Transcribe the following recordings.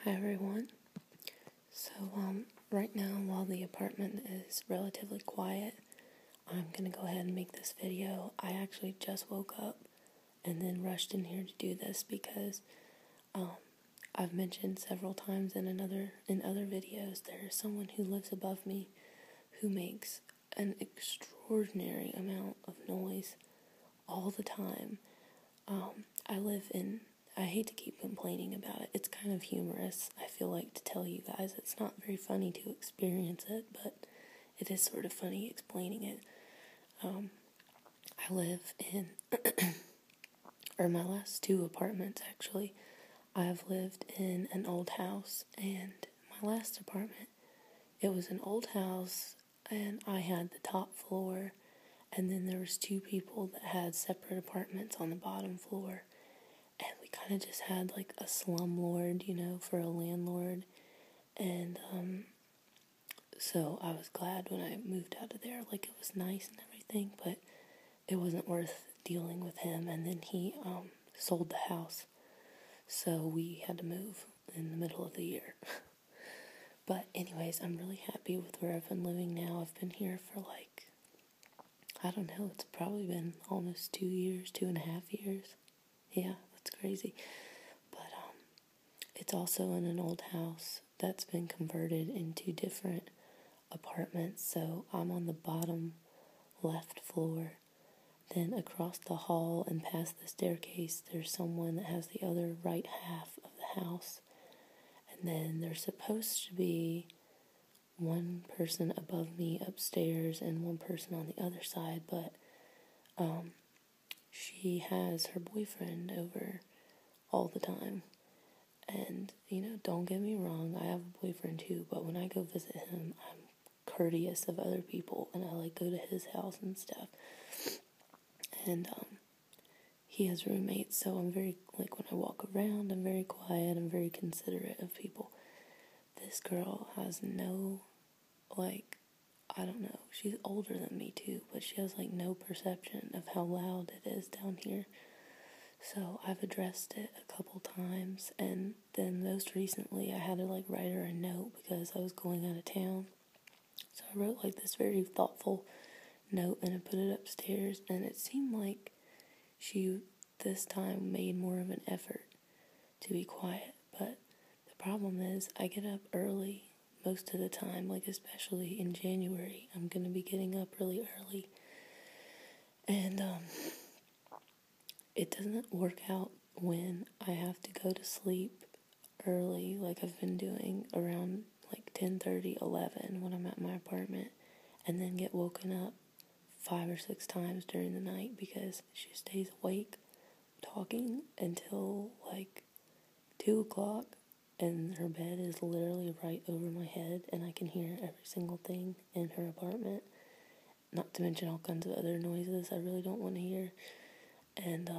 Hi everyone. So right now, while the apartment is relatively quiet, I'm gonna go ahead and make this video. I actually just woke up and then rushed in here to do this because I've mentioned several times in other videos there's someone who lives above me who makes an extraordinary amount of noise all the time. I hate to keep complaining about it. It's kind of humorous, I feel like, to tell you guys. It's not very funny to experience it, but it is sort of funny explaining it. I live in, or my last two apartments actually, I've lived in an old house, and my last apartment, it was an old house, and I had the top floor, and then there was two people that had separate apartments on the bottom floor. And we kind of just had like a slumlord, for a landlord. And so I was glad when I moved out of there. Like, it was nice and everything, but it wasn't worth dealing with him. And then he sold the house. So we had to move in the middle of the year. But anyways, I'm really happy with where I've been living now. I've been here for I don't know, it's probably been almost 2 years, 2.5 years. Yeah, that's crazy. But it's also in an old house that's been converted into different apartments. So I'm on the bottom left floor. Then across the hall and past the staircase, there's someone that has the other right half of the house. And then there's supposed to be one person above me upstairs and one person on the other side, but she has her boyfriend over all the time. And, don't get me wrong, I have a boyfriend too, but when I go visit him, I'm courteous of other people, and I go to his house and stuff. And he has roommates, so I'm very, when I walk around, I'm very quiet, I'm very considerate of people. This girl has no, I don't know, she's older than me too, but she has no perception of how loud it is down here. So I've addressed it a couple times, and then most recently I had to write her a note because I was going out of town. So I wrote this very thoughtful note and I put it upstairs, and it seemed like she this time made more of an effort to be quiet. But the problem is I get up early most of the time, especially in January. I'm going to be getting up really early, and it doesn't work out when I have to go to sleep early, like I've been doing around 10:30, 11 when I'm at my apartment, and then get woken up 5 or 6 times during the night because she stays awake talking until 2 o'clock, and her bed is literally right over my head, and I can hear every single thing in her apartment, not to mention all kinds of other noises I really don't want to hear. And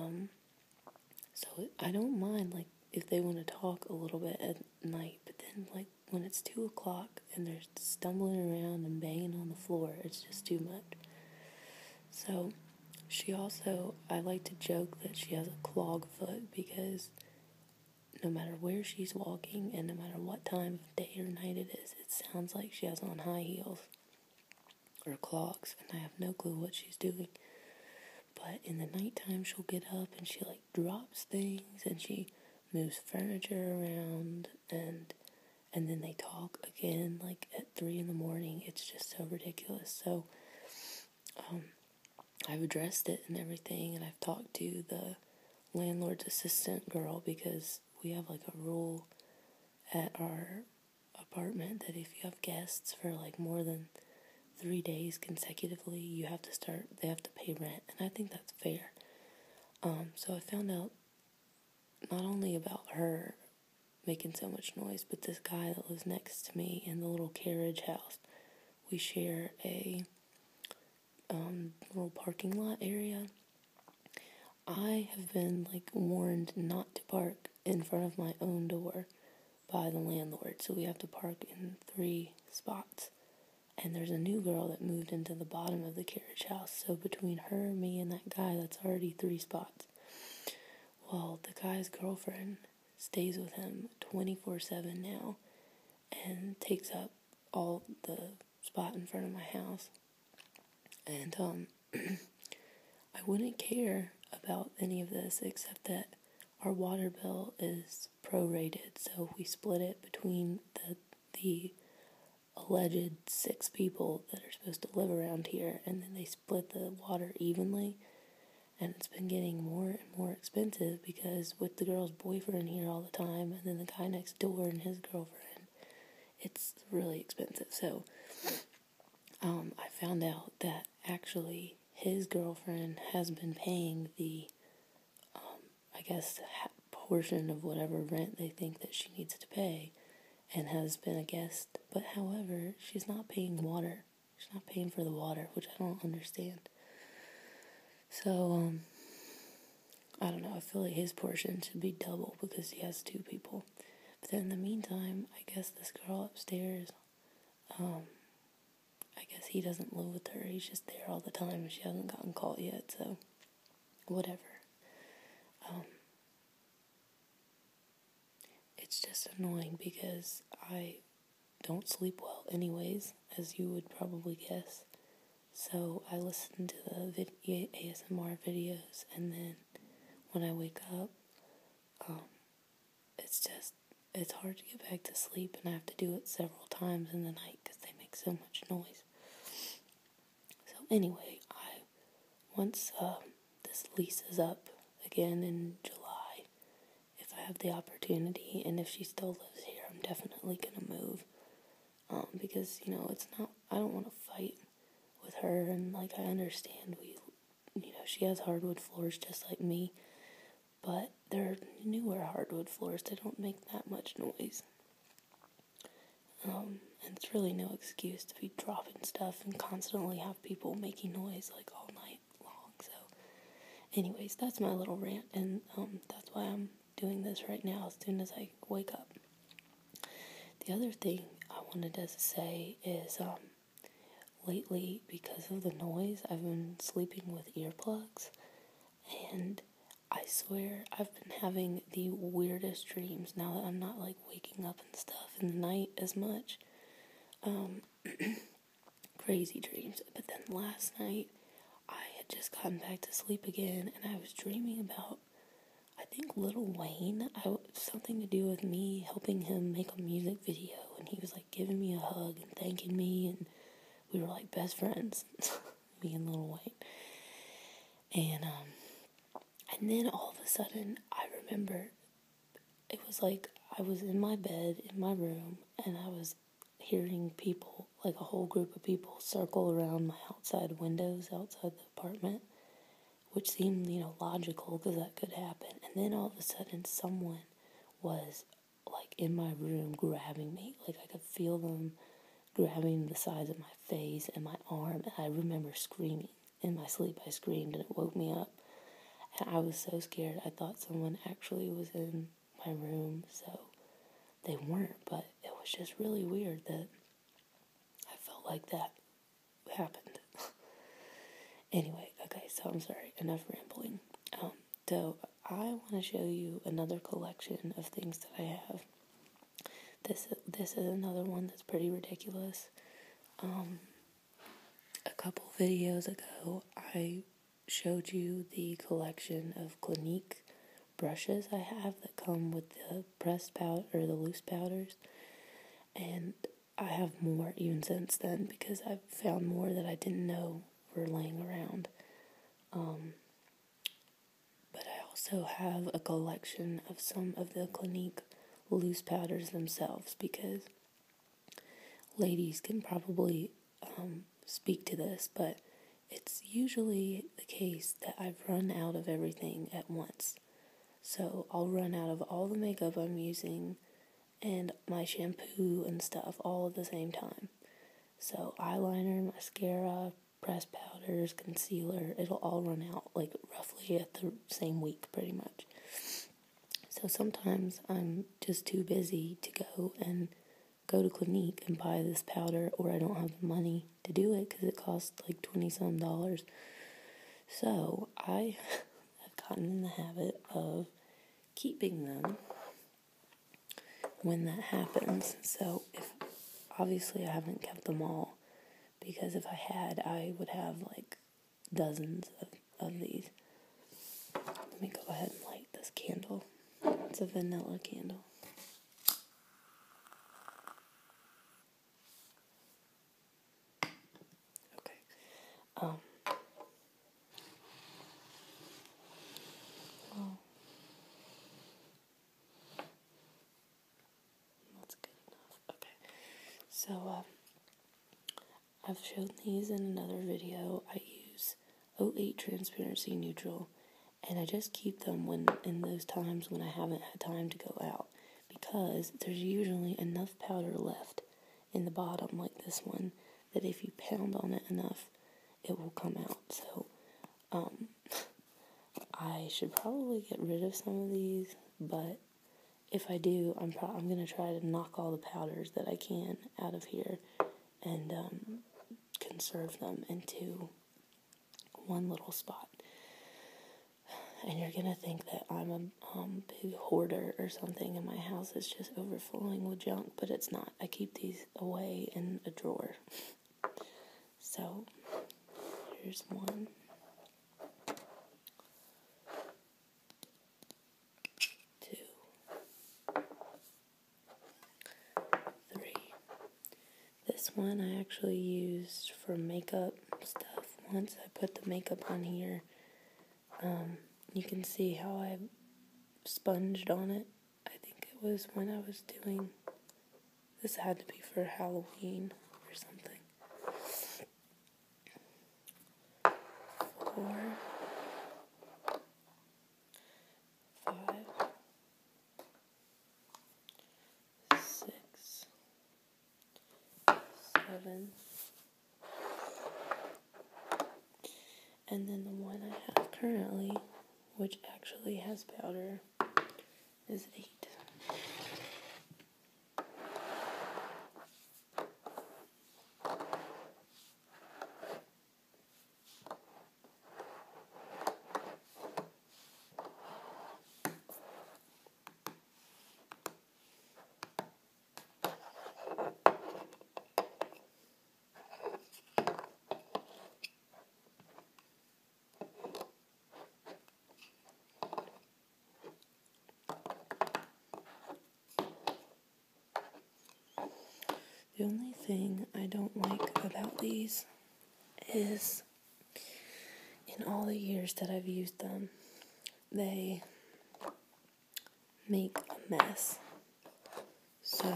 so I don't mind if they want to talk a little bit at night, but then when it's 2 o'clock and they're stumbling around and banging on the floor, it's just too much. So she also, I like to joke that she has a clog foot because no matter where she's walking and no matter what time of day or night it is, it sounds like she has on high heels or clogs, and I have no clue what she's doing. But in the nighttime, she'll get up and she drops things and she moves furniture around, and then they talk again at 3 in the morning. It's just so ridiculous. So I've addressed it and everything, and I've talked to the landlord's assistant girl because we have a rule at our apartment that if you have guests for more than 3 days consecutively, they have to pay rent, and I think that's fair. So I found out not only about her making so much noise, but this guy that lives next to me in the little carriage house. We share a little parking lot area. I have been warned not to park in front of my own door by the landlord, so we have to park in 3 spots. And there's a new girl that moved into the bottom of the carriage house, so between her, me, and that guy, that's already 3 spots. Well, the guy's girlfriend stays with him 24/7 now and takes up all the spot in front of my house. And I wouldn't care about any of this except that our water bill is prorated, so we split it between the alleged 6 people that are supposed to live around here, and then they split the water evenly, and it's been getting more and more expensive because with the girl's boyfriend here all the time, and then the guy next door and his girlfriend, it's really expensive. So I found out that actually his girlfriend has been paying the, I guess, portion of whatever rent they think that she needs to pay, and has been a guest. But however, she's not paying water. She's not paying for the water, which I don't understand. So, I don't know. I feel like his portion should be double because he has 2 people. But then in the meantime, I guess this girl upstairs, I guess he doesn't live with her. He's just there all the time, and she hasn't gotten caught yet, so whatever. It's just annoying because I don't sleep well anyways, as you would probably guess. So I listen to the ASMR videos, and then when I wake up, it's hard to get back to sleep, and I have to do it several times in the night because they make so much noise. So anyway, once this lease is up again in July, if I have the opportunity, and if she still lives here, I'm definitely gonna move. Because, it's not, I don't want to fight with her, and, I understand she has hardwood floors just like me, but they're newer hardwood floors. They don't make that much noise. And it's really no excuse to be dropping stuff and constantly have people making noise, all night long. So, anyways, that's my little rant, and that's why I'm doing this right now as soon as I wake up. The other thing I wanted to say is, lately, because of the noise, I've been sleeping with earplugs, and I swear I've been having the weirdest dreams now that I'm not, waking up and stuff in the night as much. Crazy dreams. But then last night, I had just gotten back to sleep again, and I was dreaming about, I think, Lil Wayne. Something to do with me helping him make a music video, and he was, giving me a hug and thanking me, and we were, best friends, me and Lil Wayne. And then all of a sudden, I remember, it was I was in my bed, in my room, and I was hearing people, a whole group of people, circle around my outside windows, outside the apartment, which seemed, logical, because that could happen. And then all of a sudden, someone was, in my room grabbing me. I could feel them grabbing the sides of my face and my arm, and I remember screaming. In my sleep, I screamed, and it woke me up. And I was so scared, I thought someone actually was in my room, so they weren't, but it was just really weird that I felt like that happened. Anyway, okay, so I'm sorry, enough rambling. So I want to show you another collection of things that I have. This is another one that's pretty ridiculous. A couple videos ago, I showed you the collection of Clinique brushes I have that come with the pressed powder or the loose powders, and I have more even since then because I've found more that I didn't know were laying around. But I also have a collection of some of the Clinique loose powders themselves, because ladies can probably speak to this, but it's usually the case that I've run out of everything at once. So I'll run out of all the makeup I'm using and my shampoo and stuff all at the same time. So eyeliner, mascara, pressed powders, concealer, it'll all run out roughly at the same week pretty much. So sometimes I'm just too busy to go to Clinique and buy this powder, or I don't have the money to do it because it costs $20-some. So I have gotten in the habit of keeping them when that happens. So obviously I haven't kept them all, because if I had, I would have like dozens of these. Let me go ahead and light this candle. It's a vanilla candle. Okay. Well, that's good enough. Okay. So, I've shown these in another video. I use 08 Transparency Neutral, and I just keep them in those times when I haven't had time to go out, because there's usually enough powder left in the bottom, like this one, that if you pound on it enough, it will come out. So, I should probably get rid of some of these, but if I do, I'm going to try to knock all the powders that I can out of here and conserve them into one little spot. And you're going to think that I'm a big hoarder or something, and my house is just overflowing with junk, but it's not. I keep these away in a drawer. So, here's 1, 2, 3. This one I actually used for makeup stuff. Once I put the makeup on here, you can see how I sponged on it. I think it was when I was doing, this had to be for Halloween or something. 4, 5, 6, 7, and then the one I have currently, which actually has powder, is 8. The only thing I don't like about these is, in all the years that I've used them, they make a mess. So,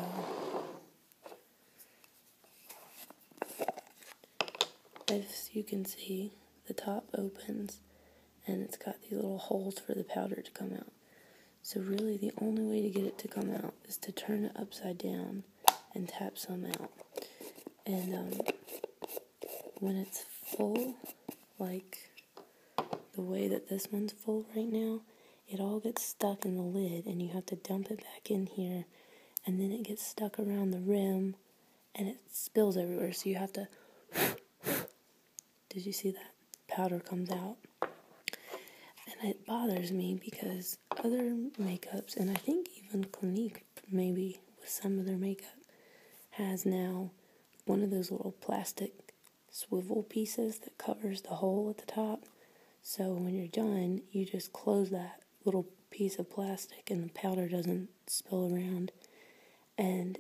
as you can see, the top opens and it's got these little holes for the powder to come out. So really the only way to get it to come out is to turn it upside down and tap some out. And when it's full, like the way that this one's full right now, it all gets stuck in the lid and you have to dump it back in here, and then it gets stuck around the rim and it spills everywhere, so you have to did you see that? Powder comes out. And it bothers me because other makeups, and I think even Clinique, maybe with some of their makeup, has now one of those little plastic swivel pieces that covers the hole at the top. So when you're done, you just close that little piece of plastic and the powder doesn't spill around. And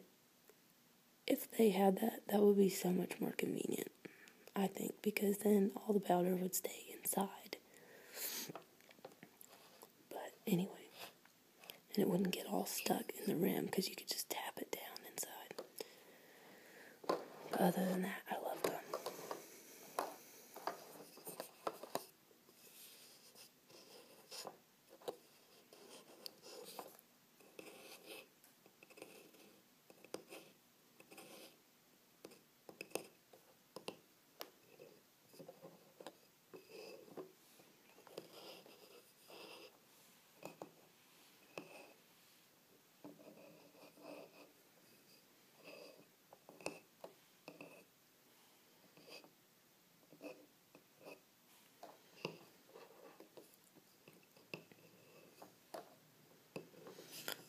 if they had that, that would be so much more convenient, I think, because then all the powder would stay inside. But anyway, and it wouldn't get all stuck in the rim because you could just tap it down inside. But other than that, I love them.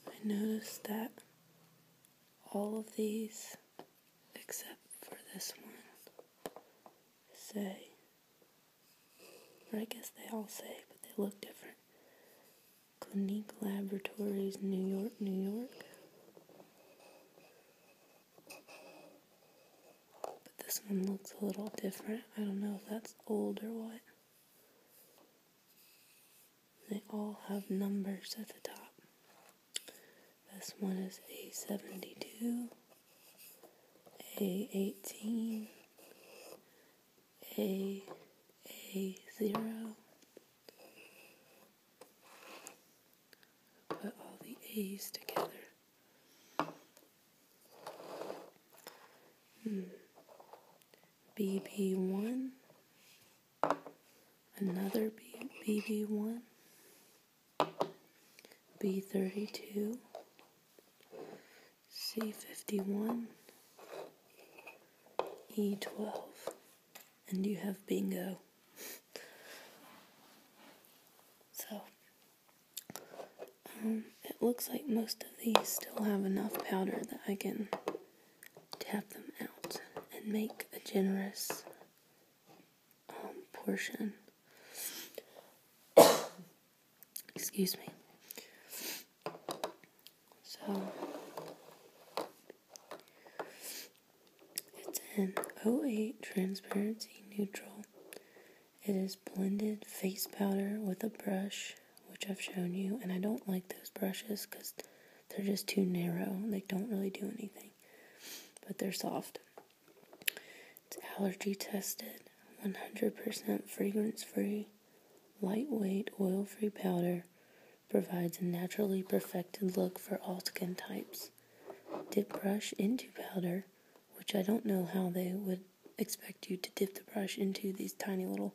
I noticed that all of these, except for this one, say, or I guess they all say, but they look different. Clinique Laboratories, New York, New York. But this one looks a little different. I don't know if that's old or what. They all have numbers at the top. This one is A72, A18, A0. Put all the A's together. BB1, another BB1, B32, C51, E12, and you have bingo. So, it looks like most of these still have enough powder that I can tap them out and make a generous portion. Excuse me. So, it's an 08 transparency neutral. It is blended face powder with a brush, which I've shown you, and I don't like those brushes because they're just too narrow. They don't really do anything, but they're soft. It's allergy tested, 100% fragrance-free, lightweight, oil-free powder, provides a naturally perfected look for all skin types. Dip brush into powder, which I don't know how they would expect you to dip the brush into these tiny little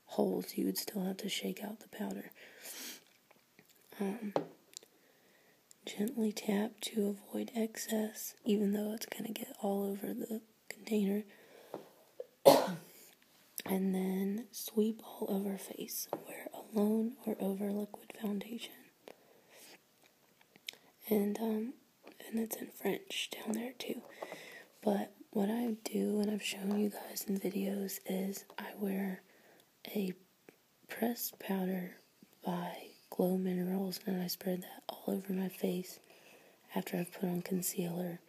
holes. You would still have to shake out the powder. Gently tap to avoid excess, even though it's going to get all over the container. And then sweep all over face. Wear alone or over liquid foundation. And it's in French down there too. But what I do, and I've shown you guys in videos, is I wear a pressed powder by Glow Minerals, and I spread that all over my face after I've put on concealer.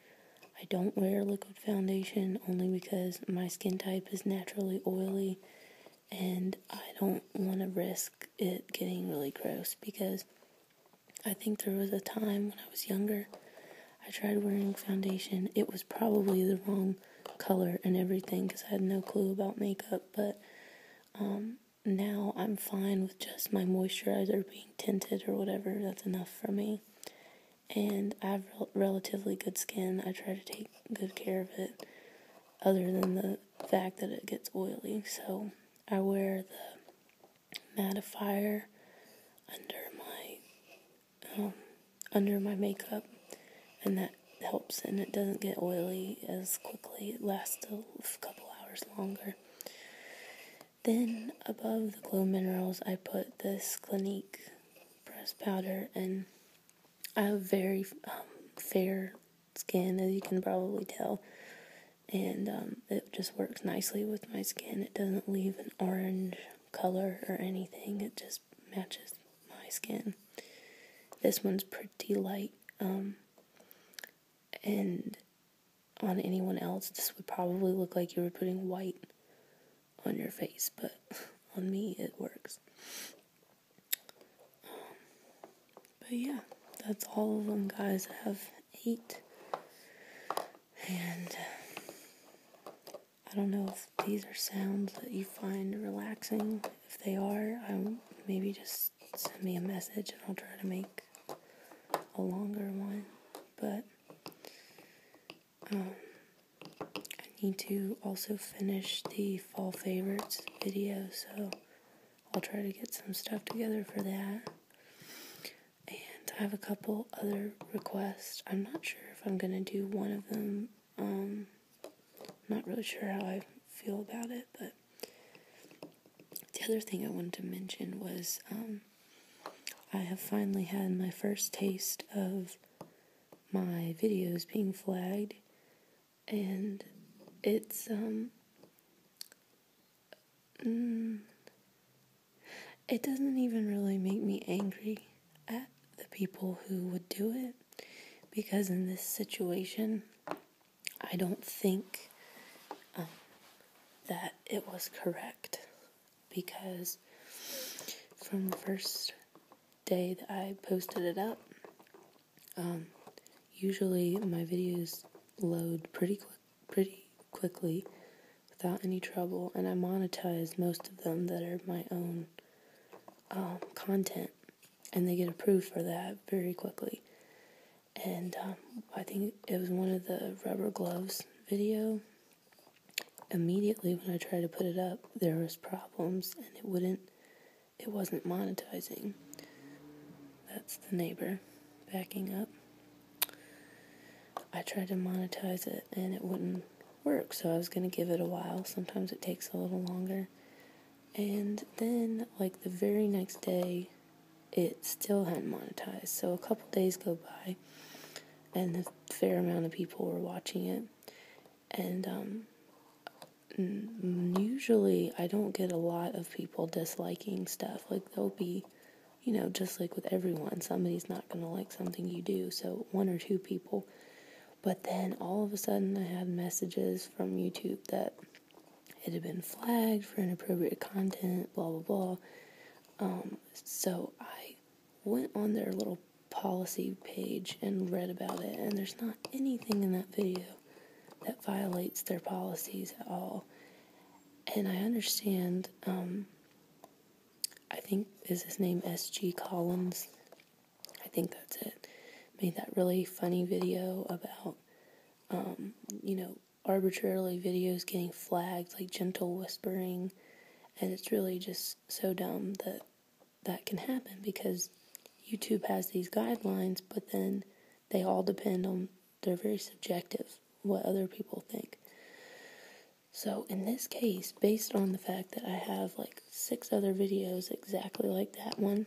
I don't wear liquid foundation only because my skin type is naturally oily, and I don't want to risk it getting really gross, because I think there was a time when I was younger, I tried wearing foundation. It was probably the wrong color and everything because I had no clue about makeup, but now I'm fine with just my moisturizer being tinted or whatever. That's enough for me. And I have relatively good skin. I try to take good care of it, other than the fact that it gets oily. So I wear the mattifier under my makeup, and that helps, and it doesn't get oily as quickly. It lasts a couple hours longer. Then above the Glow Minerals, I put this Clinique pressed powder, and I have very fair skin, as you can probably tell, and it just works nicely with my skin. It doesn't leave an orange color or anything. It just matches my skin. This one's pretty light, and on anyone else, this would probably look like you were putting white on your face, but on me, it works. But yeah, that's all of them, guys. I have 8, and I don't know if these are sounds that you find relaxing. If they are, maybe just send me a message, and I'll try to make a longer one. But I need to also finish the fall favorites video, so I'll try to get some stuff together for that. And I have a couple other requests. I'm not sure if I'm going to do one of them. I'm not really sure how I feel about it, but the other thing I wanted to mention was I have finally had my first taste of my videos being flagged, and it's, it doesn't even really make me angry at the people who would do it, because in this situation, I don't think that it was correct, because from the first day that I posted it up, usually my videos load pretty quickly without any trouble, and I monetize most of them that are my own content, and they get approved for that very quickly. And I think it was one of the rubber gloves video. Immediately when I tried to put it up, there was problems, and it wasn't monetizing. That's the neighbor backing up. I tried to monetize it, and it wouldn't work, so I was going to give it a while. Sometimes it takes a little longer. And then, like, the very next day, it still hadn't monetized. So a couple days go by, and a fair amount of people were watching it. And usually I don't get a lot of people disliking stuff. Like, there'll be, just like with everyone, somebody's not going to like something you do. So 1 or 2 people. But then all of a sudden I had messages from YouTube that it had been flagged for inappropriate content, blah, blah, blah. So I went on their little policy page and read about it, and there's not anything in that video that violates their policies at all. And I understand, I think, is his name SG Collins? I think that's it. Made that really funny video about, arbitrarily videos getting flagged, like gentle whispering, and it's really just so dumb that can happen, because YouTube has these guidelines, but then they all depend on, they're very subjective, what other people think. So in this case, based on the fact that I have like 6 other videos exactly like that one,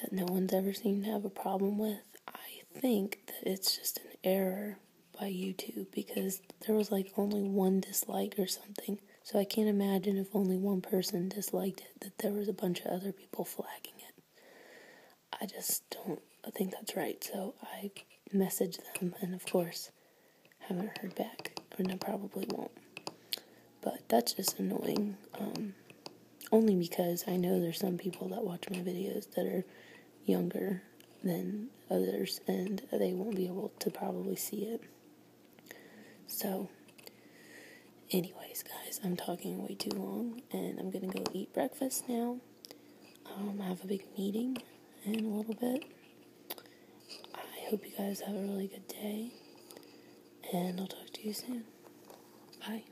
that no one's ever seemed to have a problem with, I think that it's just an error by YouTube, because there was like only 1 dislike or something. So I can't imagine if only 1 person disliked it, that there was a bunch of other people flagging it. I just don't think that's right. So I messaged them, and of course, haven't heard back, and I probably won't. But that's just annoying. Only because I know there's some people that watch my videos that are younger than others, and they won't be able to probably see it. So, anyways, guys, I'm talking way too long, and I'm gonna go eat breakfast now. I have a big meeting in a little bit. I hope you guys have a really good day, and I'll talk to you soon. Bye.